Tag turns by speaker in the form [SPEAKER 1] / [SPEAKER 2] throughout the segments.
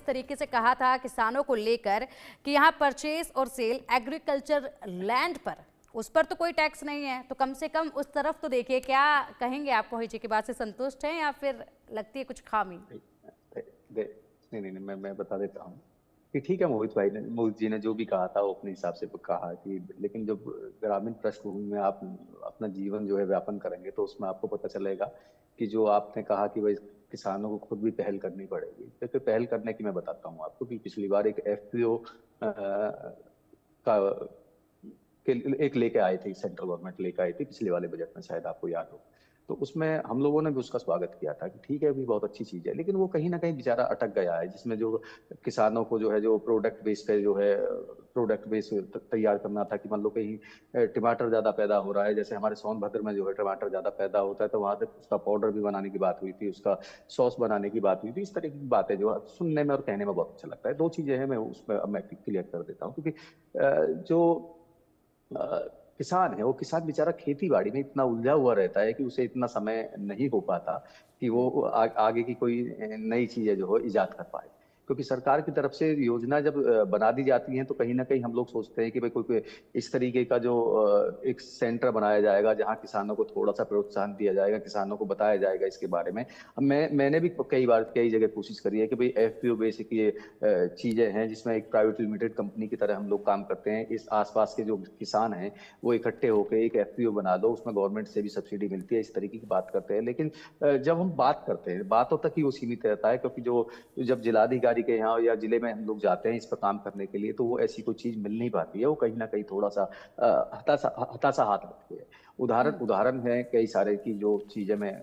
[SPEAKER 1] तरीके से कहा था किसानों को लेकर कि यहाँ परचेज और सेल एग्रीकल्चर लैंड पर, उस पर तो कोई टैक्स नहीं है, तो कम से कम उस तरफ तो देखिए। क्या कहेंगे, आप मोहित जी की बात से संतुष्ट हैं या फिर लगती है कुछ खामी?
[SPEAKER 2] नहीं नहीं नहीं, मैं बता देता हूँ कि ठीक है, मोहित जी ने जो भी कहा था वो अपने हिसाब से कहा कि, लेकिन जब ग्रामीण पृष्ठभूमि में आप अपना जीवन जो है व्यापन करेंगे तो उसमें आपको पता चलेगा कि जो आपने कहा कि भाई किसानों को खुद भी पहल करनी पड़ेगी, तो फिर पहल करने की मैं बताता हूँ आपको कि पिछली बार एक एफपीओ का एक लेके आए थे, सेंट्रल गवर्नमेंट लेके आई थी पिछले वाले बजट में, शायद आपको याद हो। तो उसमें हम लोगों ने भी उसका स्वागत किया था कि ठीक है, भी बहुत अच्छी चीज है, लेकिन वो कहीं ना कहीं बेचारा अटक गया है, जिसमें जो किसानों को जो है जो प्रोडक्ट बेस पे जो है प्रोडक्ट बेस तैयार करना था कि मान लो कहीं टमाटर ज्यादा पैदा हो रहा है, जैसे हमारे सोनभद्र में जो है टमाटर ज्यादा पैदा होता है, तो वहां तक उसका पाउडर भी बनाने की बात हुई थी, उसका सॉस बनाने की बात हुई थी। इस तरह की बातें जो सुनने में और कहने में बहुत अच्छा लगता है। दो चीजें हैं, मैं उसमें मैं क्लियर कर देता हूँ, क्योंकि जो किसान है, वो किसान बेचारा खेती बाड़ी में इतना उलझा हुआ रहता है कि उसे इतना समय नहीं हो पाता कि वो आगे की कोई नई चीजें जो हो इजाद कर पाए। क्योंकि सरकार की तरफ से योजना जब बना दी जाती है तो कहीं ना कहीं हम लोग सोचते हैं कि भाई कोई इस तरीके का जो एक सेंटर बनाया जाएगा जहां किसानों को थोड़ा सा प्रोत्साहन दिया जाएगा, किसानों को बताया जाएगा इसके बारे में। मैंने भी कई बार कई जगह कोशिश करी है कि भाई एफपीओ बेसिक ये चीजें हैं जिसमें एक प्राइवेट लिमिटेड कंपनी की तरह हम लोग काम करते हैं। इस आसपास के जो किसान हैं वो इकट्ठे होकर एक एफपीओ बना दो, उसमें गवर्नमेंट से भी सब्सिडी मिलती है, इस तरीके की बात करते हैं। लेकिन जब हम बात करते हैं, बातों तक ही वो सीमित रहता है, क्योंकि जो जब जिलाधिकारी के यहाँ या जिले में हम लोग जाते हैं इस पर काम करने के लिए, तो वो ऐसी कोई चीज मिल नहीं पाती है। वो कहीं ना कहीं थोड़ा सा हताशा हाथ रखते हैं। उदाहरण उदाहरण है कई सारे की जो चीजें मैं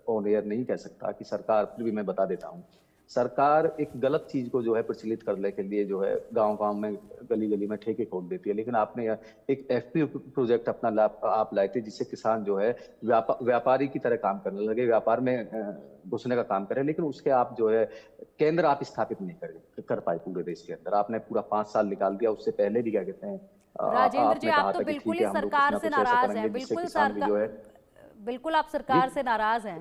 [SPEAKER 2] ऑन एयर नहीं कह सकता कि सरकार, फिर भी मैं बता देता हूँ। सरकार एक गलत चीज को जो है प्रचलित करने के लिए जो है गांव गांव में गली गली में ठेके खोल देती है। लेकिन आपने एक एफपीओ प्रोजेक्ट अपना आप लाए थे जिससे किसान जो है व्यापारी की तरह काम करने लगे, व्यापार में घुसने का काम करे। लेकिन उसके आप जो है केंद्र आप स्थापित नहीं कर पाए पूरे देश के अंदर। आपने पूरा 5 साल निकाल दिया, उससे पहले भी क्या कहते हैं
[SPEAKER 1] राजेंद्र जी,
[SPEAKER 2] आपने
[SPEAKER 1] आप
[SPEAKER 2] कहा
[SPEAKER 1] तो
[SPEAKER 2] था कि
[SPEAKER 1] बिल्कुल
[SPEAKER 2] ठीक
[SPEAKER 1] ही
[SPEAKER 2] है हम लोग कुछ
[SPEAKER 1] सरकार
[SPEAKER 2] ना
[SPEAKER 1] से
[SPEAKER 2] कुछ ऐसा
[SPEAKER 1] नाराज
[SPEAKER 2] करेंगे
[SPEAKER 1] हैं।
[SPEAKER 2] जिससे
[SPEAKER 1] बिल्कुल
[SPEAKER 2] किसान भी जो है।
[SPEAKER 1] बिल्कुल आप
[SPEAKER 2] जी
[SPEAKER 1] सरकार से नाराज हैं।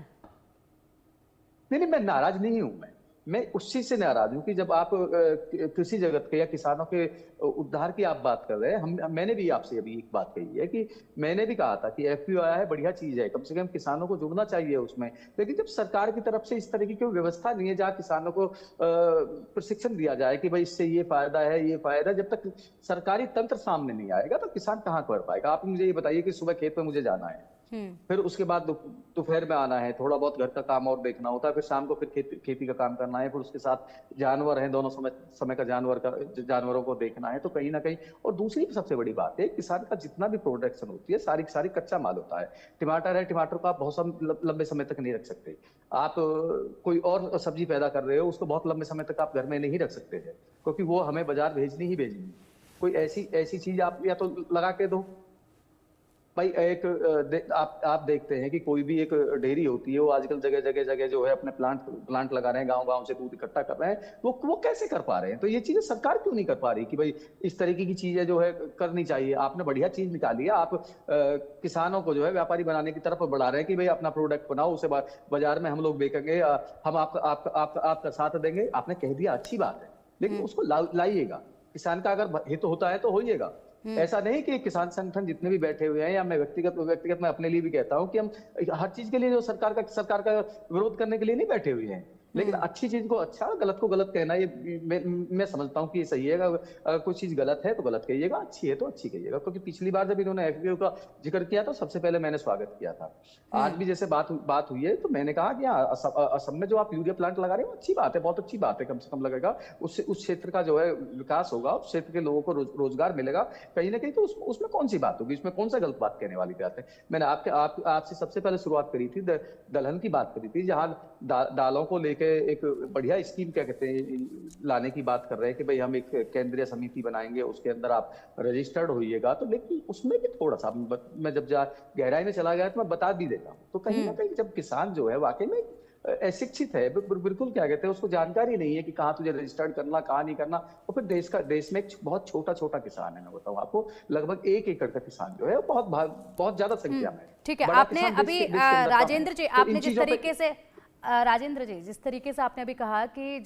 [SPEAKER 2] नहीं नहीं, मैं नाराज नहीं हूं। मैं उस चीज से नाराज हूं कि जब आप कृषि जगत के या किसानों के उद्धार की आप बात कर रहे हैं। मैंने भी आपसे अभी एक बात कही है कि मैंने भी कहा था कि एफपीओ आया है, बढ़िया चीज है, कम से कम किसानों को जुड़ना चाहिए उसमें। लेकिन जब सरकार की तरफ से इस तरह की कोई व्यवस्था नहीं है जहां किसानों को प्रशिक्षण दिया जाए कि भाई इससे ये फायदा है ये फायदा, जब तक सरकारी तंत्र सामने नहीं आएगा तो किसान कहाँ कर पाएगा। आप मुझे ये बताइए कि सुबह खेत में मुझे जाना है, फिर उसके बाद दोपहर में आना है, थोड़ा बहुत घर का काम और देखना होता है, फिर शाम को फिर खेती का काम करना है, फिर उसके साथ जानवर हैं, दोनों समय का जानवरों को देखना है। तो कहीं ना कहीं, और दूसरी सबसे बड़ी बात है, किसान का जितना भी प्रोडक्शन होती है सारी सारी कच्चा माल होता है। टमाटर है, टमाटर को आप बहुत लंबे समय तक नहीं रख सकते। आप कोई और सब्जी पैदा कर रहे हो, उसको बहुत लंबे समय तक आप घर में नहीं रख सकते हैं, क्योंकि वो हमें बाजार भेजनी ही भेजनी। कोई ऐसी ऐसी चीज आप या तो लगा के दो भाई। आप देखते हैं कि कोई भी एक डेयरी होती है, वो आजकल जगह जगह जगह जो है अपने प्लांट लगा रहे हैं, गांव गांव से दूध इकट्ठा कर रहे हैं। वो कैसे कर पा रहे हैं? तो ये चीजें सरकार क्यों नहीं कर पा रही कि भाई इस तरीके की चीजें जो है करनी चाहिए। आपने बढ़िया चीज निकाली है, आप किसानों को जो है व्यापारी बनाने की तरफ बढ़ा रहे हैं कि भाई अपना प्रोडक्ट बनाओ, उसे बाजार में हम लोग बेचेंगे, हम आपका साथ देंगे। आपने कह दिया, अच्छी बात है, लेकिन उसको लाइएगा। किसान का अगर हित होता है तो होइएगा। ऐसा नहीं कि किसान संगठन जितने भी बैठे हुए हैं, या मैं व्यक्तिगत मैं अपने लिए भी कहता हूं कि हम हर चीज के लिए जो सरकार का विरोध करने के लिए नहीं बैठे हुए हैं। लेकिन अच्छी चीज को अच्छा, गलत को गलत कहना, ये मैं समझता हूं कि ये सही है। अगर कोई चीज गलत है तो गलत कहिएगा, अच्छी है तो अच्छी कहिएगा। क्योंकि पिछली बार जब इन्होंने एफपीओ का जिक्र किया तो सबसे पहले मैंने स्वागत किया था। आज भी जैसे बात हुई है तो मैंने कहा कि असम में जो आप यूरिया प्लांट लगा रहे हो अच्छी बात है, बहुत अच्छी बात है। कम से कम लगेगा उससे उस क्षेत्र का जो है विकास होगा, उस क्षेत्र के लोगों को रोजगार मिलेगा कहीं ना कहीं। तो उसमें कौन सी बात होगी, इसमें कौन सा गलत बात कहने वाली बात है। मैंने आपसे सबसे पहले शुरुआत करी थी, दलहन की बात करी थी, जहां दालों को लेके एक बढ़िया स्कीम क्या कहते हैं लाने की बात कर रहे हैं कि भाई हम एक केंद्रीय समिति बनाएंगे, उसके अंदर आप रजिस्टर्ड होइएगा। तो लेकिन उसमें भी थोड़ा सा मैं जब गहराई में चला गया तो मैं बता भी देता हूँ। तो कहीं ना कहीं जब किसान जो है वाकई में अशिक्षित है, बिल्कुल क्या कहते हैं, उसको जानकारी नहीं है कि कहाँ तुझे रजिस्टर्ड करना, कहाँ नहीं करना। और फिर देश में एक बहुत छोटा छोटा किसान है, मैं बताऊँ आपको, लगभग 1 एकड़ का किसान जो है बहुत ज्यादा संख्या में।
[SPEAKER 1] ठीक है,
[SPEAKER 2] बड़ा
[SPEAKER 1] आपने
[SPEAKER 2] किसान
[SPEAKER 1] अभी
[SPEAKER 2] देश के अंदर कम है।
[SPEAKER 1] राजेंद्र जी,
[SPEAKER 2] तो इन
[SPEAKER 1] आपने जिस
[SPEAKER 2] चीजों पे
[SPEAKER 1] तरीके से राजेंद्र जी, जिस तरीके से आपने अभी कहा कि